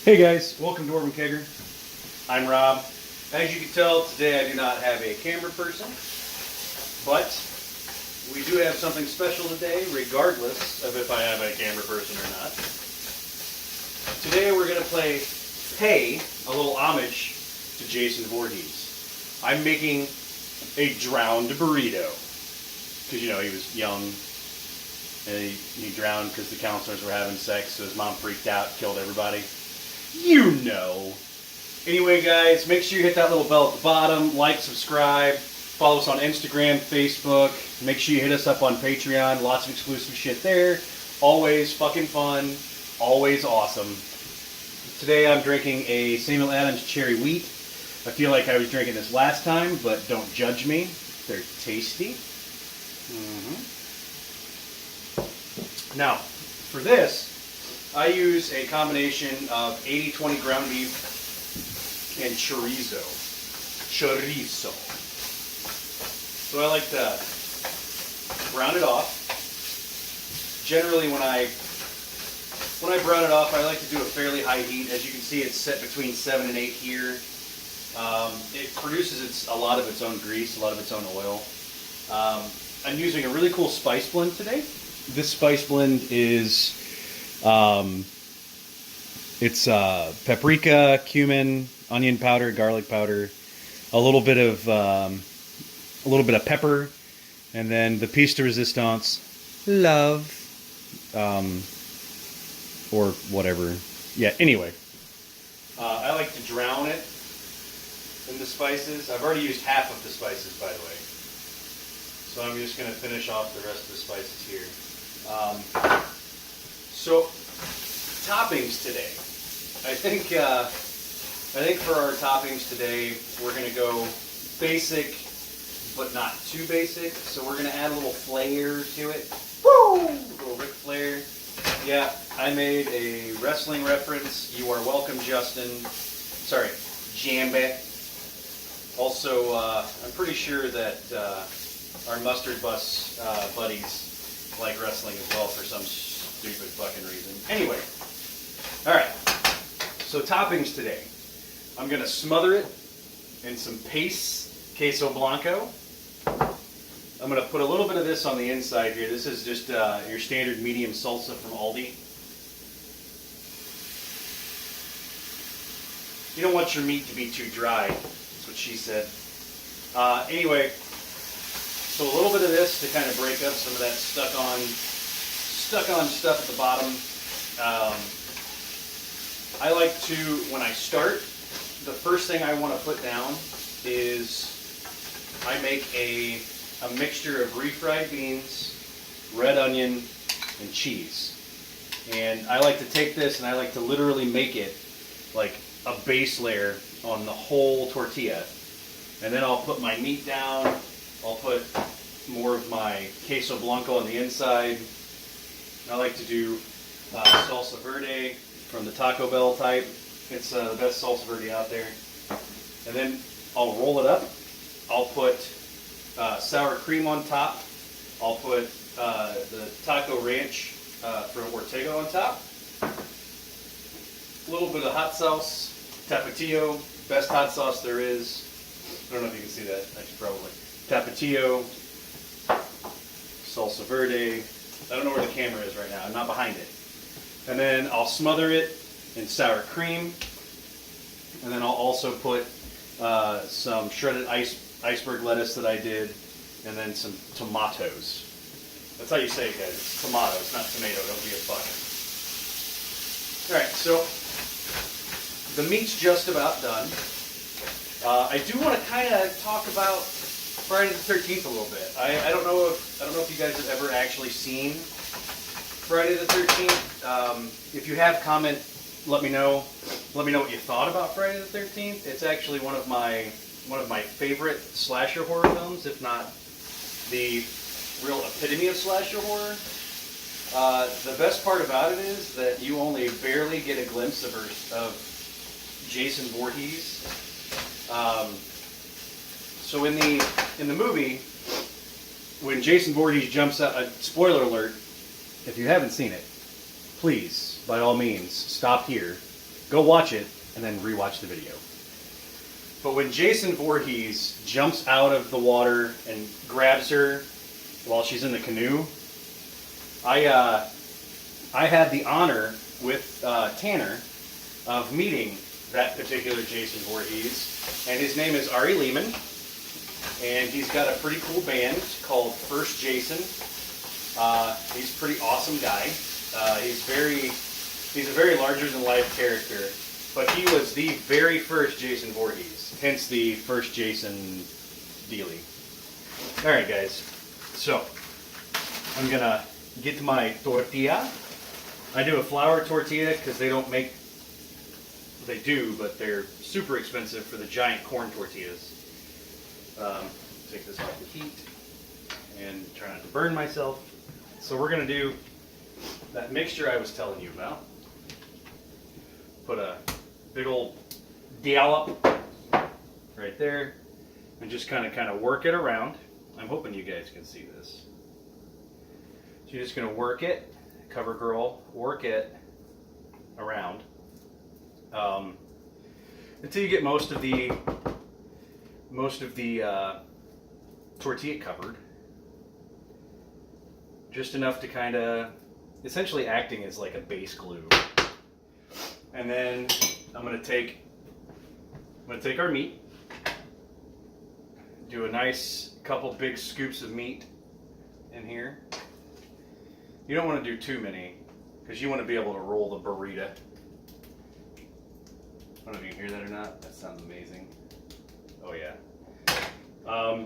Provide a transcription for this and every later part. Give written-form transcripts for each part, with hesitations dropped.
Hey guys, welcome to Dwarven Kegger. I'm Rob. As you can tell, today I do not have a camera person, but we do have something special today, regardless of if I have a camera person or not. Today we're going to pay a little homage to Jason Voorhees. I'm making a drowned burrito, because you know he was young and he drowned because the counselors were having sex, so his mom freaked out, killed everybody. You know. Anyway, guys, make sure you hit that little bell at the bottom, like, subscribe, follow us on Instagram, Facebook. Make sure you hit us up on Patreon. Lots of exclusive shit there. Always fucking fun. Always awesome. Today I'm drinking a Samuel Adams Cherry Wheat. I feel like I was drinking this last time, but don't judge me. They're tasty. Now, for this, I use a combination of 80-20 ground beef and chorizo. So I like to brown it off. Generally, when I brown it off, I like to do a fairly high heat. As you can see, it's set between 7 and 8 here. It produces a lot of its own grease, a lot of its own oil. I'm using a really cool spice blend today. This spice blend is it's paprika, cumin, onion powder, garlic powder, a little bit of pepper, and then the piece de resistance, love, or whatever. Yeah. Anyway, I like to drown it in the spices. I've already used half of the spices, by the way, so I'm just going to finish off the rest of the spices here. So, toppings today. I think for our toppings today, we're going to go basic, but not too basic. So we're going to add a little flair to it. Woo! A little Ric Flair. Yeah, I made a wrestling reference. You are welcome, Justin. Sorry, Jamba. Also, I'm pretty sure that our mustard bus buddies like wrestling as well for some stupid fucking reason. Anyway, all right. So toppings today. I'm gonna smother it in some paste queso blanco. I'm gonna put a little bit of this on the inside here. This is just your standard medium salsa from Aldi. You don't want your meat to be too dry. That's what she said. Anyway. So a little bit of this to kind of break up some of that stuck on stuff at the bottom. I like to, when I start, the first thing I want to put down is I make a mixture of refried beans, red onion, and cheese. And I like to take this and I like to literally make it like a base layer on the whole tortilla. And then I'll put my meat down. I'll put more of my queso blanco on the inside. I like to do salsa verde from the Taco Bell type. It's the best salsa verde out there. And then I'll roll it up. I'll put sour cream on top. I'll put the taco ranch from Ortega on top. A little bit of hot sauce, Tapatio, best hot sauce there is. I don't know if you can see that, actually probably. Tapatio, salsa verde. I don't know where the camera is right now. I'm not behind it. And then I'll smother it in sour cream. And then I'll also put some shredded iceberg lettuce that I did, and then some tomatoes. That's how you say it, guys. It's tomato. It's not tomato. Don't be a fuck. All right, so the meat's just about done. I do want to kind of talk about Friday the 13th a little bit. I don't know if you guys have ever actually seen Friday the 13th. If you have, comment. Let me know. Let me know what you thought about Friday the 13th. It's actually one of my favorite slasher horror films, if not the real epitome of slasher horror. The best part about it is that you only barely get a glimpse of Jason Voorhees. So in the movie, when Jason Voorhees jumps out, spoiler alert, if you haven't seen it, please, by all means, stop here go watch it and then rewatch the video. But when Jason Voorhees jumps out of the water and grabs her while she's in the canoe, I had the honor with Tanner of meeting that particular Jason Voorhees, and his name is Ari Lehman, and he's got a pretty cool band called First Jason. He's a pretty awesome guy. He's a very larger than life character, but he was the very first Jason Voorhees, hence the First Jason dealie. All right, guys, so I'm gonna get to my tortilla. I do a flour tortilla because they don't make, they do, but they're super expensive for the giant corn tortillas. Take this off the heat and try not to burn myself. So we're going to do that mixture I was telling you about. Put a big old dollop right there and just kind of work it around. I'm hoping you guys can see this. So you're just going to work it, cover girl, work it around until you get most of the tortilla covered. Just enough to kind of, essentially acting as like a base glue. And then I'm going to take our meat, do a nice couple big scoops of meat in here. You don't want to do too many because you want to be able to roll the burrito. I don't know if you can hear that or not. That sounds amazing. Oh yeah. A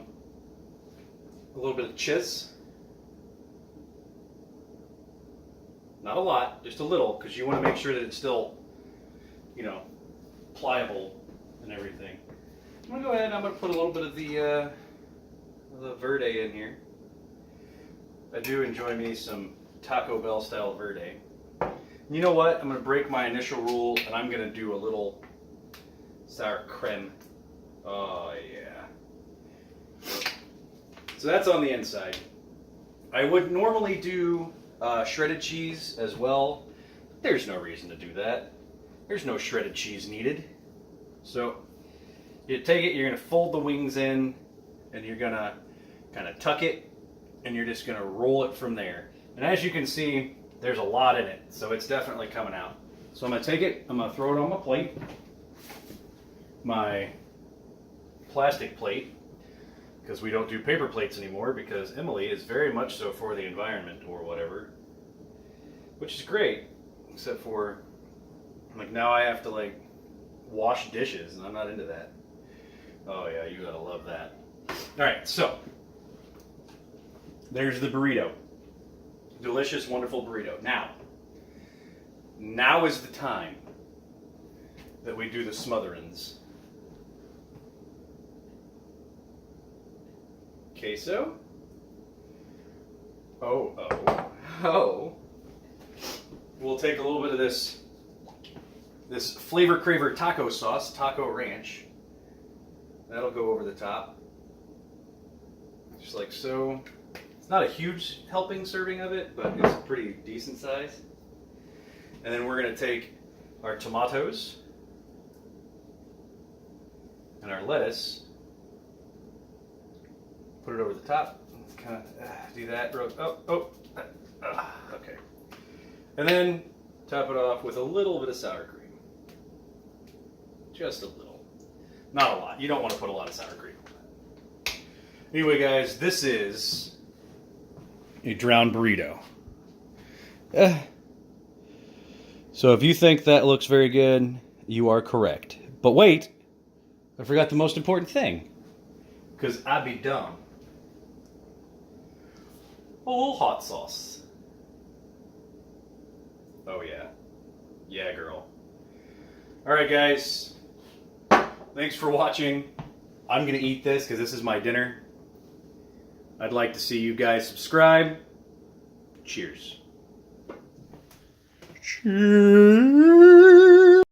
little bit of cheese. Not a lot, just a little, because you want to make sure that it's still, you know, pliable and everything. I'm going to go ahead and I'm going to put a little bit of the verde in here. I do enjoy me some Taco Bell style verde. You know what? I'm going to break my initial rule and I'm going to do a little sour creme. Oh yeah. So that's on the inside. I would normally do shredded cheese as well. There's no reason to do that. There's no shredded cheese needed. So you take it, you're going to fold the wings in, and you're going to kind of tuck it, and you're just going to roll it from there. And as you can see, there's a lot in it, so it's definitely coming out. So I'm going to take it, I'm going to throw it on my plate, my plastic plate, because we don't do paper plates anymore because Emily is very much so for the environment or whatever, which is great, except for like now I have to like wash dishes and I'm not into that. Oh yeah, you gotta love that. All right, so there's the burrito. Delicious, wonderful burrito. Now is the time that we do the smotherings. Queso. Oh. We'll take a little bit of this Flavor Craver taco sauce, taco ranch. That'll go over the top. Just like so. It's not a huge helping serving of it, but it's a pretty decent size. And then we're going to take our tomatoes and our lettuce, put it over the top, kind of do that. Okay. And then top it off with a little bit of sour cream. Just a little. Not a lot. You don't want to put a lot of sour cream on that. Anyway, guys, this is a drowned burrito. So if you think that looks very good, you are correct. But wait, I forgot the most important thing. Because I be dumb. A little hot sauce. Oh yeah. Yeah, girl. Alright, guys. Thanks for watching. I'm going to eat this because this is my dinner. I'd like to see you guys subscribe. Cheers. Cheers.